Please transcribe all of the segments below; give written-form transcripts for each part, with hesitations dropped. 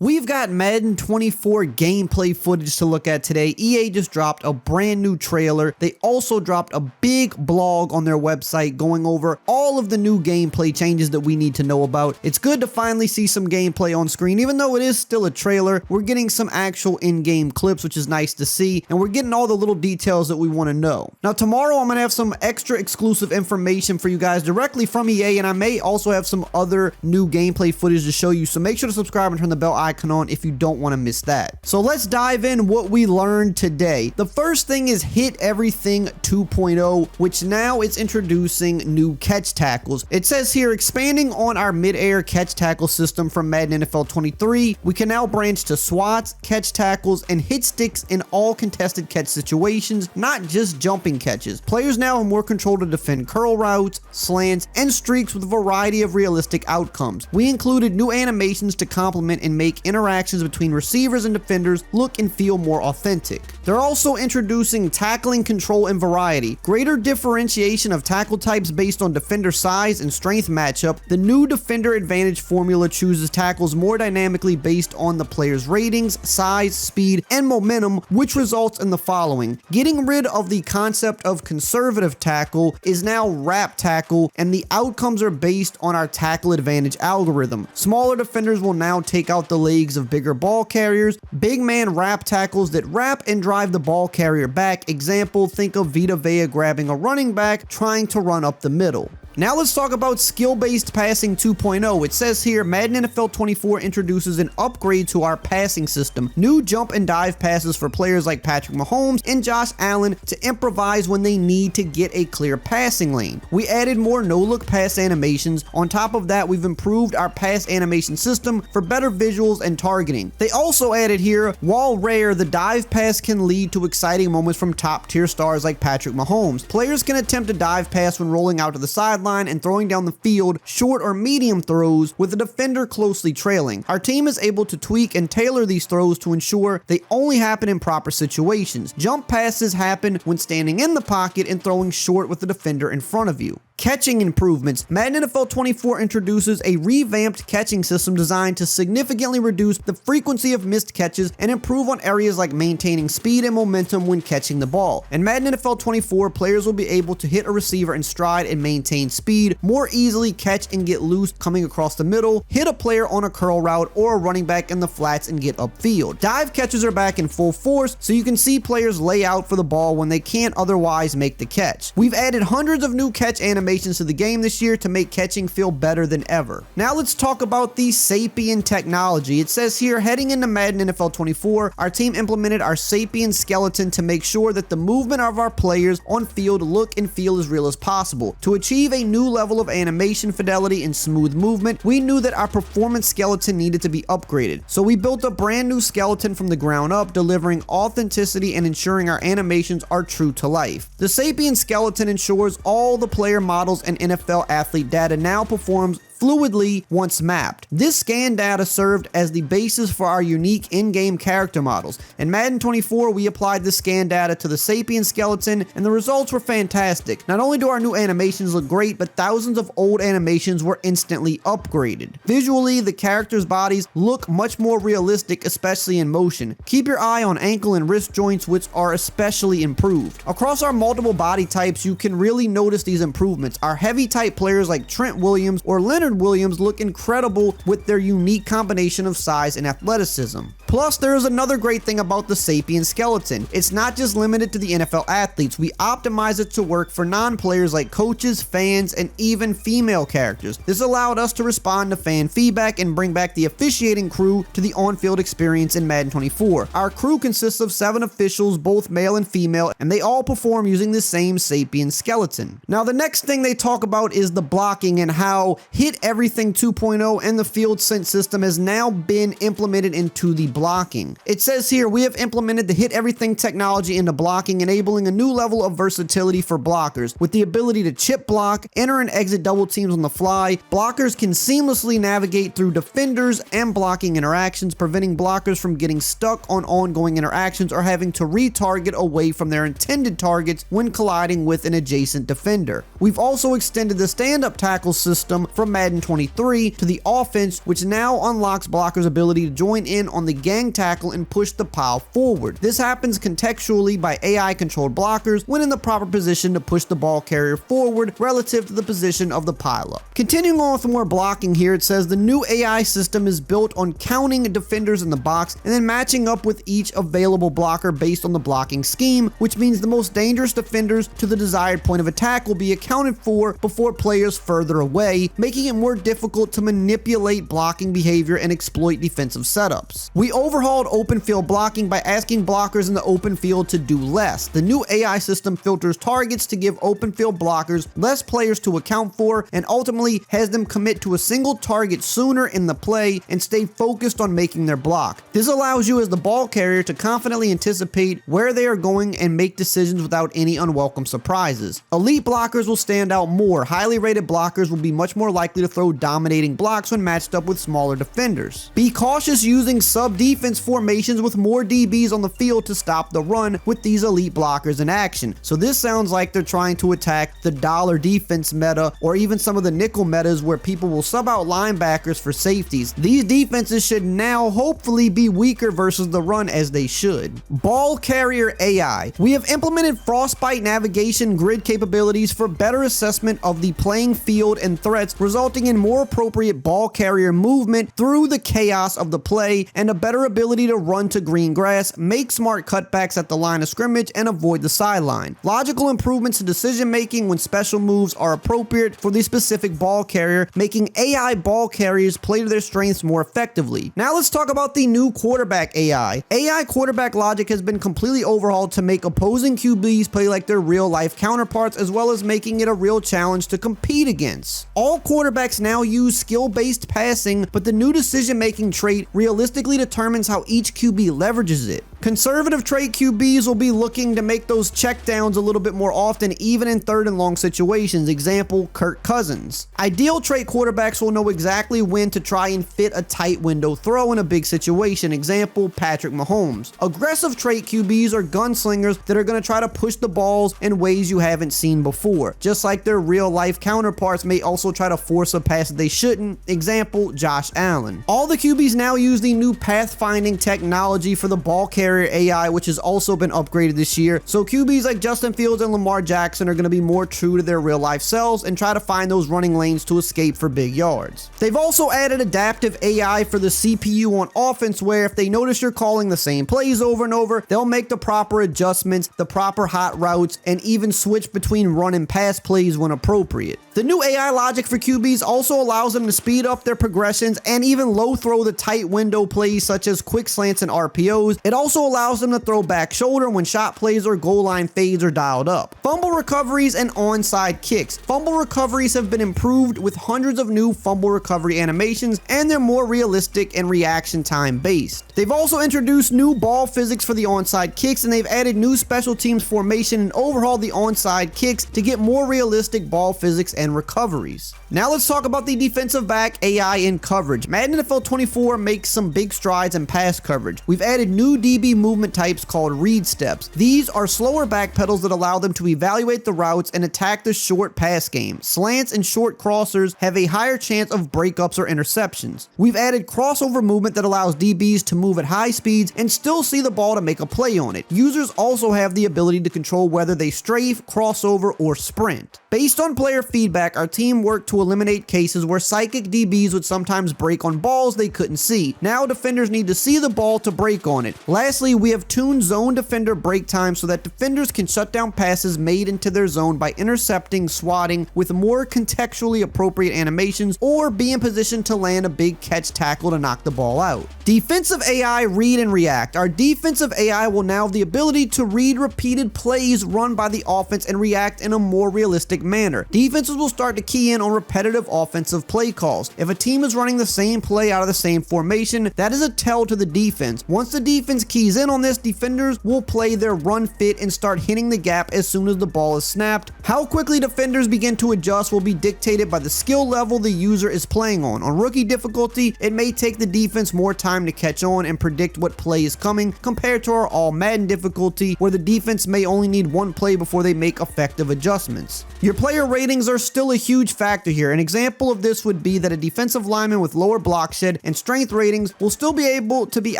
We've got Madden 24 gameplay footage to look at today. EA just dropped a brand new trailer. They also dropped a big blog on their website going over all of the new gameplay changes that we need to know about. It's good to finally see some gameplay on screen. Even though it is still a trailer, we're getting some actual in-game clips, which is nice to see, and we're getting all the little details that we want to know. Now tomorrow I'm going to have some extra exclusive information for you guys directly from EA, and I may also have some other new gameplay footage to show you, so make sure to subscribe and turn the bell icon on if you don't want to miss that. So let's dive in what we learned today. The first thing is Hit Everything 2.0, which now is introducing new catch tackles. It says here, expanding on our mid-air catch tackle system from Madden NFL 23, we can now branch to swats, catch tackles, and hit sticks in all contested catch situations, not just jumping catches. Players now have more control to defend curl routes, slants, and streaks with a variety of realistic outcomes. We included new animations to complement and make interactions between receivers and defenders look and feel more authentic. They're also introducing tackling control and variety, greater differentiation of tackle types based on defender size and strength matchup. The new defender advantage formula chooses tackles more dynamically based on the player's ratings, size, speed, and momentum, which results in the following. Getting rid of the concept of conservative tackle is now wrap tackle, and the outcomes are based on our tackle advantage algorithm. Smaller defenders will now take out the legs of bigger ball carriers. Big man wrap tackles that wrap and drive the ball carrier back. Example, think of Vita Vea grabbing a running back trying to run up the middle. Now let's talk about skill-based passing 2.0. It says here, Madden NFL 24 introduces an upgrade to our passing system. New jump and dive passes for players like Patrick Mahomes and Josh Allen to improvise when they need to get a clear passing lane. We added more no-look pass animations. On top of that, we've improved our pass animation system for better visuals and targeting. They also added here, while rare, the dive pass can lead to exciting moments from top-tier stars like Patrick Mahomes. Players can attempt a dive pass when rolling out to the sideline and throwing down the field short or medium throws with the defender closely trailing. Our team is able to tweak and tailor these throws to ensure they only happen in proper situations. Jump passes happen when standing in the pocket and throwing short with the defender in front of you. Catching improvements. Madden NFL 24 introduces a revamped catching system designed to significantly reduce the frequency of missed catches and improve on areas like maintaining speed and momentum when catching the ball. In Madden NFL 24, players will be able to hit a receiver in stride and maintain speed, more easily catch and get loose coming across the middle, hit a player on a curl route or a running back in the flats and get upfield. Dive catches are back in full force, so you can see players lay out for the ball when they can't otherwise make the catch. We've added hundreds of new catch animations to the game this year to make catching feel better than ever. Now let's talk about the Sapien technology. It says here, heading into Madden NFL 24, our team implemented our Sapien skeleton to make sure that the movement of our players on field look and feel as real as possible. To achieve a new level of animation fidelity and smooth movement, we knew that our performance skeleton needed to be upgraded. So we built a brand new skeleton from the ground up, delivering authenticity and ensuring our animations are true to life. The Sapien skeleton ensures all the player models and NFL athlete data now performs fluidly once mapped. This scan data served as the basis for our unique in-game character models. In Madden 24, we applied the scan data to the Sapien skeleton, and the results were fantastic. Not only do our new animations look great, but thousands of old animations were instantly upgraded. Visually, the characters' bodies look much more realistic, especially in motion. Keep your eye on ankle and wrist joints, which are especially improved. Across our multiple body types, you can really notice these improvements. Our heavy type players like Trent Williams or Leonard Williams look incredible with their unique combination of size and athleticism. Plus, there is another great thing about the Sapien skeleton. It's not just limited to the NFL athletes. We optimize it to work for non-players like coaches, fans, and even female characters. This allowed us to respond to fan feedback and bring back the officiating crew to the on-field experience in Madden 24. Our crew consists of 7 officials, both male and female, and they all perform using the same Sapien skeleton. Now, the next thing they talk about is the blocking and how Hit Everything 2.0 and the field sense system has now been implemented into the blocking. It says here, we have implemented the Hit Everything technology into blocking, enabling a new level of versatility for blockers. With the ability to chip block, enter and exit double teams on the fly, blockers can seamlessly navigate through defenders and blocking interactions, preventing blockers from getting stuck on ongoing interactions or having to retarget away from their intended targets when colliding with an adjacent defender. We've also extended the stand-up tackle system from Madden Madden 23 to the offense, which now unlocks blockers' ability to join in on the gang tackle and push the pile forward. This happens contextually by AI-controlled blockers when in the proper position to push the ball carrier forward relative to the position of the pileup. Continuing on with more blocking here, it says the new AI system is built on counting defenders in the box and then matching up with each available blocker based on the blocking scheme, which means the most dangerous defenders to the desired point of attack will be accounted for before players further away, making it more difficult to manipulate blocking behavior and exploit defensive setups. We overhauled open field blocking by asking blockers in the open field to do less. The new AI system filters targets to give open field blockers less players to account for and ultimately has them commit to a single target sooner in the play and stay focused on making their block. This allows you as the ball carrier to confidently anticipate where they are going and make decisions without any unwelcome surprises. Elite blockers will stand out more. Highly rated blockers will be much more likely to throw dominating blocks when matched up with smaller defenders. Be cautious using sub-defense formations with more DBs on the field to stop the run with these elite blockers in action. So this sounds like they're trying to attack the dollar defense meta or even some of the nickel metas where people will sub out linebackers for safeties. These defenses should now hopefully be weaker versus the run as they should. Ball carrier AI. We have implemented frostbite navigation grid capabilities for better assessment of the playing field and threats, resulting in more appropriate ball carrier movement through the chaos of the play and a better ability to run to green grass, make smart cutbacks at the line of scrimmage, and avoid the sideline. Logical improvements to decision making when special moves are appropriate for the specific ball carrier, making AI ball carriers play to their strengths more effectively. Now let's talk about the new quarterback AI. AI quarterback logic has been completely overhauled to make opposing QBs play like their real life counterparts, as well as making it a real challenge to compete against. All quarterbacks now use skill-based passing, but the new decision-making trait realistically determines how each QB leverages it. Conservative trait QBs will be looking to make those checkdowns a little bit more often, even in third and long situations. Example, Kirk Cousins. Ideal trait quarterbacks will know exactly when to try and fit a tight window throw in a big situation. Example, Patrick Mahomes. Aggressive trait QBs are gunslingers that are going to try to push the balls in ways you haven't seen before. Just like their real life counterparts may also try to force a pass that they shouldn't. Example, Josh Allen. All the QBs now use the new pathfinding technology for the ball carrier AI, which has also been upgraded this year. So QBs like Justin Fields and Lamar Jackson are going to be more true to their real life selves and try to find those running lanes to escape for big yards. They've also added adaptive AI for the CPU on offense, where if they notice you're calling the same plays over and over, they'll make the proper adjustments, the proper hot routes, and even switch between run and pass plays when appropriate. The new AI logic for QBs also allows them to speed up their progressions and even low throw the tight window plays such as quick slants and RPOs. It also allows them to throw back shoulder when shot plays or goal line fades are dialed up. Fumble recoveries and onside kicks. Fumble recoveries have been improved with hundreds of new fumble recovery animations, and they're more realistic and reaction time based. They've also introduced new ball physics for the onside kicks, and they've added new special teams formation and overhauled the onside kicks to get more realistic ball physics and recoveries. Now let's talk about the defensive back AI in coverage. Madden NFL 24 makes some big strides in pass coverage. We've added new DB movement types called read steps. These are slower back pedals that allow them to evaluate the routes and attack the short pass game. Slants and short crossers have a higher chance of breakups or interceptions. We've added crossover movement that allows DBs to move at high speeds and still see the ball to make a play on it. Users also have the ability to control whether they strafe, crossover, or sprint. Based on player feedback, our team worked to eliminate cases where psychic DBs would sometimes break on balls they couldn't see. Now defenders need to see the ball to break on it. Lastly, we have tuned zone defender break time so that defenders can shut down passes made into their zone by intercepting, swatting with more contextually appropriate animations, or be in position to land a big catch tackle to knock the ball out. Defensive AI read and react. Our defensive AI will now have the ability to read repeated plays run by the offense and react in a more realistic manner. Defenses will start to key in on repetitive offensive play calls. If a team is running the same play out of the same formation, that is a tell to the defense. Once the defense keys keys in on this, defenders will play their run fit and start hitting the gap as soon as the ball is snapped. How quickly defenders begin to adjust will be dictated by the skill level the user is playing on. On rookie difficulty, it may take the defense more time to catch on and predict what play is coming compared to our all Madden difficulty, where the defense may only need one play before they make effective adjustments. Your player ratings are still a huge factor here. An example of this would be that a defensive lineman with lower block shed and strength ratings will still be able to be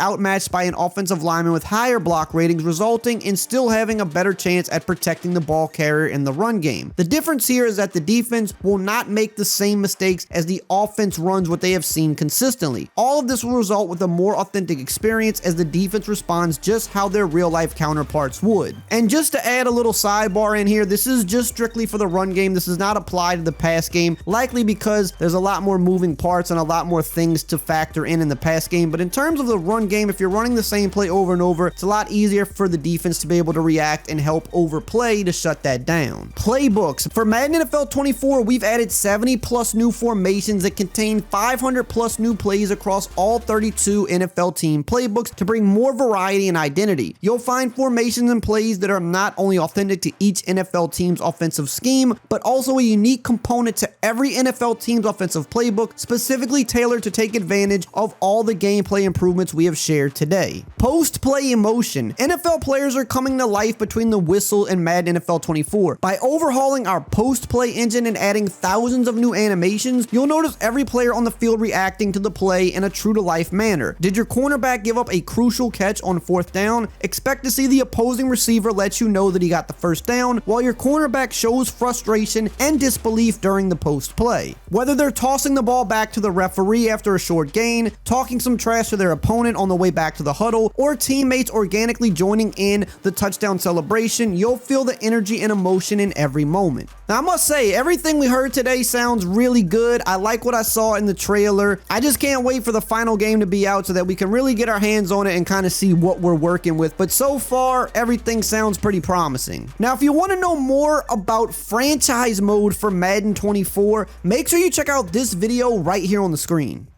outmatched by an offensive lineman with higher block ratings, resulting in still having a better chance at protecting the ball carrier in the run game. The difference here is that the defense will not make the same mistakes as the offense runs what they have seen consistently. All of this will result with a more authentic experience as the defense responds just how their real life counterparts would. And just to add a little sidebar in here, this is just strictly for the run game. This does not apply to the pass game, likely because there's a lot more moving parts and a lot more things to factor in the pass game. But in terms of the run game, if you're running the same play over and over, it's a lot easier for the defense to be able to react and help overplay to shut that down. Playbooks. For Madden NFL 24, we've added 70 plus new formations that contain 500 plus new plays across all 32 NFL team playbooks to bring more variety and identity. You'll find formations and plays that are not only authentic to each NFL team's offensive scheme, but also a unique component to every NFL team's offensive playbook, specifically tailored to take advantage of all the gameplay improvements we have shared today. Post-play emotion. NFL players are coming to life between the whistle and Madden NFL 24. By overhauling our post-play engine and adding thousands of new animations, you'll notice every player on the field reacting to the play in a true-to-life manner. Did your cornerback give up a crucial catch on 4th down? Expect to see the opposing receiver let you know that he got the first down, while your cornerback shows frustration and disbelief during the post-play. Whether they're tossing the ball back to the referee after a short gain, talking some trash to their opponent on the way back to the huddle, or teammates organically joining in the touchdown celebration, you'll feel the energy and emotion in every moment. Now, I must say, everything we heard today sounds really good. I like what I saw in the trailer. I just can't wait for the final game to be out so that we can really get our hands on it and kind of see what we're working with. But so far, everything sounds pretty promising. Now, if you want to know more about franchise mode for Madden 24, make sure you check out this video right here on the screen.